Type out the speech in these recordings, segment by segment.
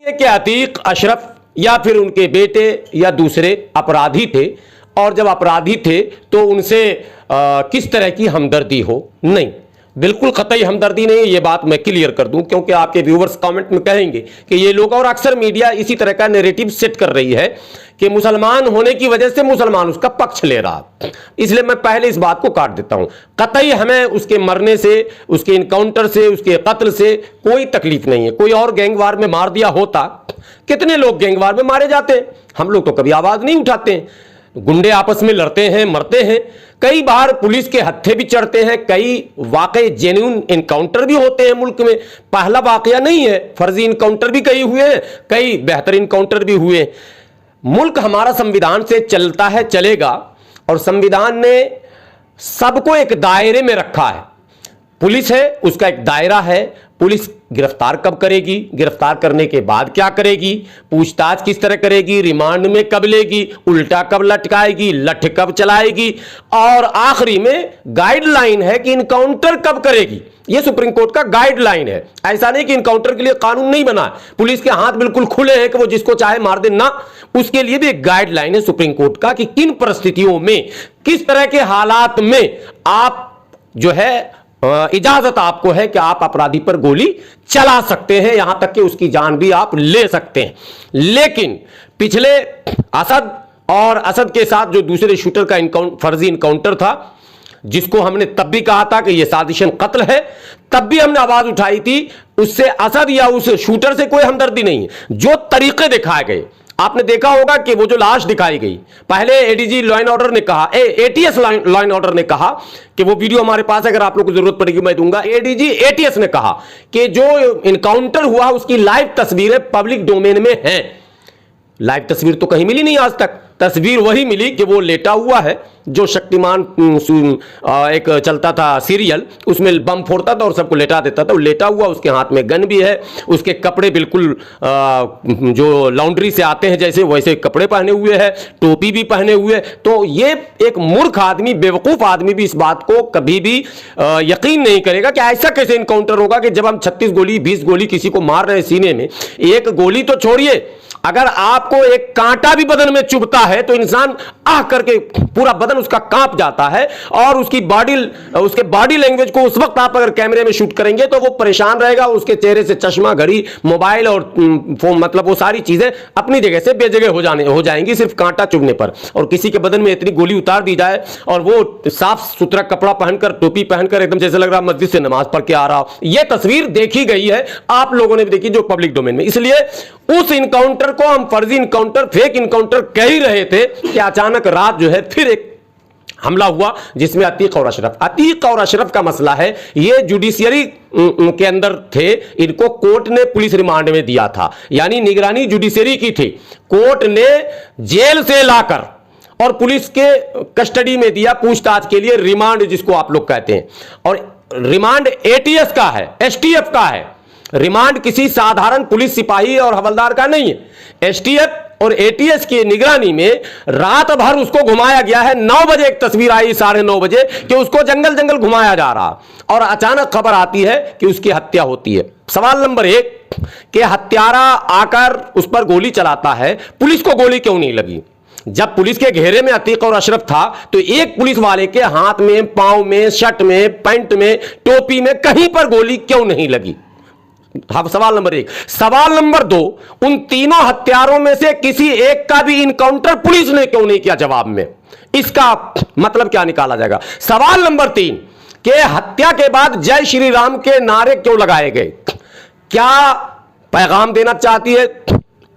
कि अतीक अशरफ या फिर उनके बेटे या दूसरे अपराधी थे, और जब अपराधी थे तो उनसे किस तरह की हमदर्दी हो? नहीं, बिल्कुल कतई हमदर्दी नहीं है। ये बात मैं क्लियर कर दूं, क्योंकि आपके व्यूवर्स कमेंट में कहेंगे कि ये लोग, और अक्सर मीडिया इसी तरह का नैरेटिव सेट कर रही है कि मुसलमान होने की वजह से मुसलमान उसका पक्ष ले रहा। इसलिए मैं पहले इस बात को काट देता हूं। कतई हमें उसके मरने से, उसके इनकाउंटर से, उसके कत्ल से कोई तकलीफ नहीं है। कोई और गैंगवार में मार दिया होता, कितने लोग गैंगवार में मारे जाते हैं, हम लोग तो कभी आवाज नहीं उठाते हैं। गुंडे आपस में लड़ते हैं, मरते हैं, कई बार पुलिस के हत्थे भी चढ़ते हैं, कई वाकई जेन्युइन इनकाउंटर भी होते हैं मुल्क में। पहला वाकया नहीं है, फर्जी इनकाउंटर भी कई हुए हैं, कई बेहतर इनकाउंटर भी हुए। मुल्क हमारा संविधान से चलता है, चलेगा, और संविधान ने सबको एक दायरे में रखा है। पुलिस है, उसका एक दायरा है। पुलिस गिरफ्तार कब करेगी, गिरफ्तार करने के बाद क्या करेगी, पूछताछ किस तरह करेगी, रिमांड में कब लेगी, उल्टा कब लटकाएगी, लठ कब चलाएगी, और आखिरी में गाइडलाइन है कि इनकाउंटर कब करेगी। यह सुप्रीम कोर्ट का गाइडलाइन है। ऐसा नहीं कि इनकाउंटर के लिए कानून नहीं बना, पुलिस के हाथ बिल्कुल खुले हैं कि वो जिसको चाहे मार दे, ना, उसके लिए भी एक गाइडलाइन है सुप्रीम कोर्ट का कि किन परिस्थितियों में, किस तरह के हालात में आप जो है इजाजत आपको है कि आप अपराधी पर गोली चला सकते हैं, यहां तक कि उसकी जान भी आप ले सकते हैं। लेकिन पिछले असद और असद के साथ जो दूसरे शूटर का फर्जी इनकाउंटर था, जिसको हमने तब भी कहा था कि यह साजिशन कत्ल है, तब भी हमने आवाज उठाई थी, उससे असद या उस शूटर से कोई हमदर्दी नहीं है। जो तरीके दिखाए गए, आपने देखा होगा कि वो जो लाश दिखाई गई, पहले एडीजी लॉ एंड ऑर्डर ने कहा, एटीएस लॉ एंड ऑर्डर ने कहा कि वो वीडियो हमारे पास है, अगर आप लोग को जरूरत पड़ेगी मैं दूंगा। एडीजी एटीएस ने कहा कि जो इनकाउंटर हुआ उसकी लाइव तस्वीरें पब्लिक डोमेन में हैं। लाइव तस्वीर तो कहीं मिली नहीं आज तक। तस्वीर वही मिली कि वो लेटा हुआ है, जो शक्तिमान एक चलता था सीरियल, उसमें बम फोड़ता था और सबको लेटा देता था। वो लेटा हुआ, उसके हाथ में गन भी है, उसके कपड़े बिल्कुल जो लॉन्ड्री से आते हैं जैसे वैसे कपड़े पहने हुए हैं, टोपी भी पहने हुए। तो ये एक मूर्ख आदमी, बेवकूफ आदमी भी इस बात को कभी भी यकीन नहीं करेगा कि ऐसा कैसे इनकाउंटर होगा कि जब हम 36 गोली 20 गोली किसी को मार रहे हैं सीने में, एक गोली तो छोड़िए, अगर आपको एक कांटा भी बदन में चुभता है तो इंसान आह करके पूरा बदन उसका कांप जाता है, और उसके बॉडी लैंग्वेज को उस वक्त आप अगर कैमरे में शूट करेंगे तो वो परेशान रहेगा। उसके चेहरे से चश्मा, घड़ी, मोबाइल और फोन, मतलब वो सारी चीजें अपनी जगह से बेजगह हो जाएंगी सिर्फ कांटा चुभने पर। और किसी के बदन में इतनी गोली उतार दी जाए और वो साफ सुथरा कपड़ा पहनकर, टोपी पहनकर, एकदम जैसे लग रहा मस्जिद से नमाज पढ़ के आ रहा हो। यह तस्वीर देखी गई है, आप लोगों ने भी देखी, जो पब्लिक डोमेन में। इसलिए उस इनकाउंटर को हम फर्जी इनकाउंटर, फेक इनकाउंटर कह ही रहे थे कि अचानक रात जो है फिर एक हमला हुआ जिसमें अतीक और अशरफ का मसला है। ये जुडिशियरी के अंदर थे, इनको कोर्ट ने पुलिस रिमांड में दिया था, यानी निगरानी जुडिशियरी की थी। कोर्ट ने जेल से लाकर और पुलिस के कस्टडी में दिया पूछताछ के लिए, रिमांड जिसको आप लोग कहते हैं। और रिमांड एटीएस का है, एसटीएफ का है। रिमांड किसी साधारण पुलिस सिपाही और हवलदार का नहीं है। एसटीएफ और एटीएस की निगरानी में रात भर उसको घुमाया गया है। 9 बजे एक तस्वीर आई, 9:30 बजे, कि उसको जंगल जंगल घुमाया जा रहा, और अचानक खबर आती है कि उसकी हत्या होती है। सवाल नंबर 1 कि हत्यारा आकर उस पर गोली चलाता है, पुलिस को गोली क्यों नहीं लगी? जब पुलिस के घेरे में अतीक और अशरफ था तो एक पुलिस वाले के हाथ में, पांव में, शर्ट में, पैंट में, टोपी में कहीं पर गोली क्यों नहीं लगी? हाँ, सवाल नंबर 1। सवाल नंबर 2, उन तीनों हत्यारों में से किसी एक का भी इनकाउंटर पुलिस ने क्यों नहीं किया जवाब में? इसका मतलब क्या निकाला जाएगा? सवाल नंबर 3 कि हत्या के बाद जय श्री राम के नारे क्यों लगाए गए? क्या पैगाम देना चाहती है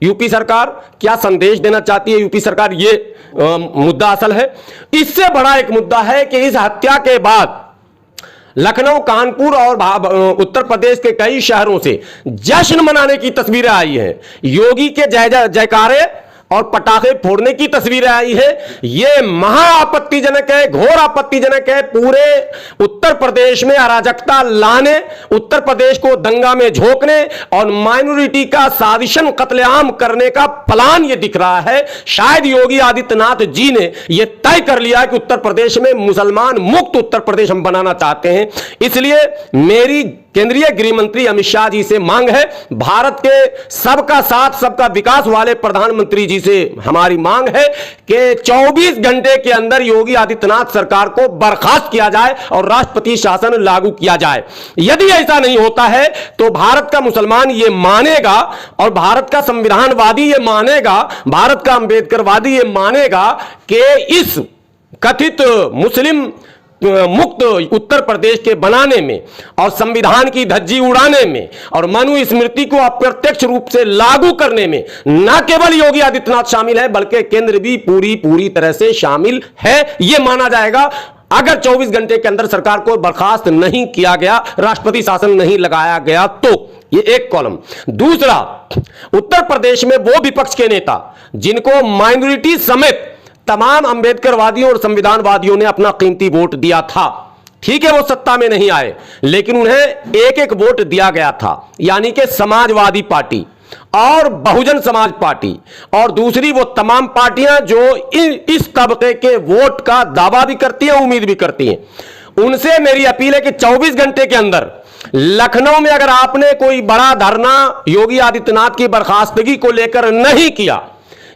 यूपी सरकार? क्या संदेश देना चाहती है यूपी सरकार? ये मुद्दा असल है। इससे बड़ा एक मुद्दा है कि इस हत्या के बाद लखनऊ, कानपुर और उत्तर प्रदेश के कई शहरों से जश्न मनाने की तस्वीरें आई हैं। योगी के जय जयकारे और पटाखे फोड़ने की तस्वीरें आई है। यह महा आपत्तिजनक है, घोर आपत्तिजनक है। पूरे उत्तर प्रदेश में अराजकता लाने, उत्तर प्रदेश को दंगा में झोंकने और माइनॉरिटी का साजिशन कत्लेआम करने का प्लान यह दिख रहा है। शायद योगी आदित्यनाथ जी ने यह तय कर लिया कि उत्तर प्रदेश में मुसलमान मुक्त उत्तर प्रदेश हम बनाना चाहते हैं। इसलिए मेरी केंद्रीय गृह मंत्री अमित शाह जी से मांग है, भारत के सबका साथ सबका विकास वाले प्रधानमंत्री जी से हमारी मांग है कि 24 घंटे के अंदर योगी आदित्यनाथ सरकार को बर्खास्त किया जाए और राष्ट्रपति शासन लागू किया जाए। यदि ऐसा नहीं होता है तो भारत का मुसलमान ये मानेगा और भारत का संविधानवादी ये मानेगा, भारत का अंबेडकरवादी ये मानेगा कि इस कथित मुस्लिम मुक्त उत्तर प्रदेश के बनाने में और संविधान की धज्जी उड़ाने में और मनुस्मृति को अप्रत्यक्ष रूप से लागू करने में न केवल योगी आदित्यनाथ शामिल है बल्कि केंद्र भी पूरी तरह से शामिल है, यह माना जाएगा अगर 24 घंटे के अंदर सरकार को बर्खास्त नहीं किया गया, राष्ट्रपति शासन नहीं लगाया गया तो। ये एक कॉलम। दूसरा, उत्तर प्रदेश में वो विपक्ष के नेता जिनको माइनॉरिटी समेत तमाम अंबेडकरवादियों और संविधानवादियों ने अपना कीमती वोट दिया था, ठीक है वो सत्ता में नहीं आए लेकिन उन्हें एक एक वोट दिया गया था, यानी कि समाजवादी पार्टी और बहुजन समाज पार्टी और दूसरी वो तमाम पार्टियां जो इस तबके के वोट का दावा भी करती हैं, उम्मीद भी करती हैं। उनसे मेरी अपील है कि 24 घंटे के अंदर लखनऊ में अगर आपने कोई बड़ा धरना योगी आदित्यनाथ की बर्खास्तगी को लेकर नहीं किया,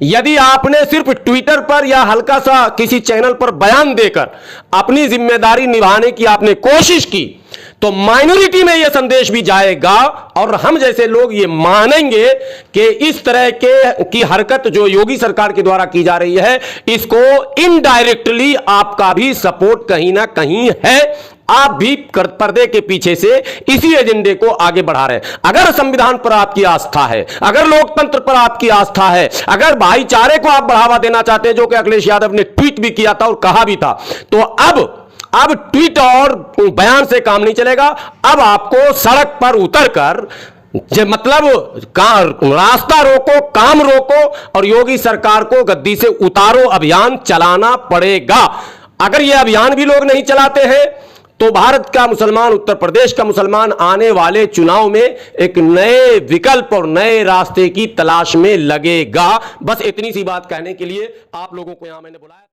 यदि आपने सिर्फ ट्विटर पर या हल्का सा किसी चैनल पर बयान देकर अपनी जिम्मेदारी निभाने की आपने कोशिश की, तो माइनॉरिटी में यह संदेश भी जाएगा और हम जैसे लोग ये मानेंगे कि इस तरह की हरकत जो योगी सरकार के द्वारा की जा रही है, इसको इनडायरेक्टली आपका भी सपोर्ट कहीं ना कहीं है। आप भी पर्दे के पीछे से इसी एजेंडे को आगे बढ़ा रहे हैं। अगर संविधान पर आपकी आस्था है, अगर लोकतंत्र पर आपकी आस्था है, अगर भाईचारे को आप बढ़ावा देना चाहते हैं, जो कि अखिलेश यादव ने ट्वीट भी किया था और कहा भी था, तो अब ट्वीट और बयान से काम नहीं चलेगा। अब आपको सड़क पर उतरकर मतलब रास्ता रोको, काम रोको और योगी सरकार को गद्दी से उतारो अभियान चलाना पड़ेगा। अगर यह अभियान भी लोग नहीं चलाते हैं तो भारत का मुसलमान, उत्तर प्रदेश का मुसलमान आने वाले चुनाव में एक नए विकल्प और नए रास्ते की तलाश में लगेगा। बस इतनी सी बात कहने के लिए आप लोगों को यहां मैंने बुलाया।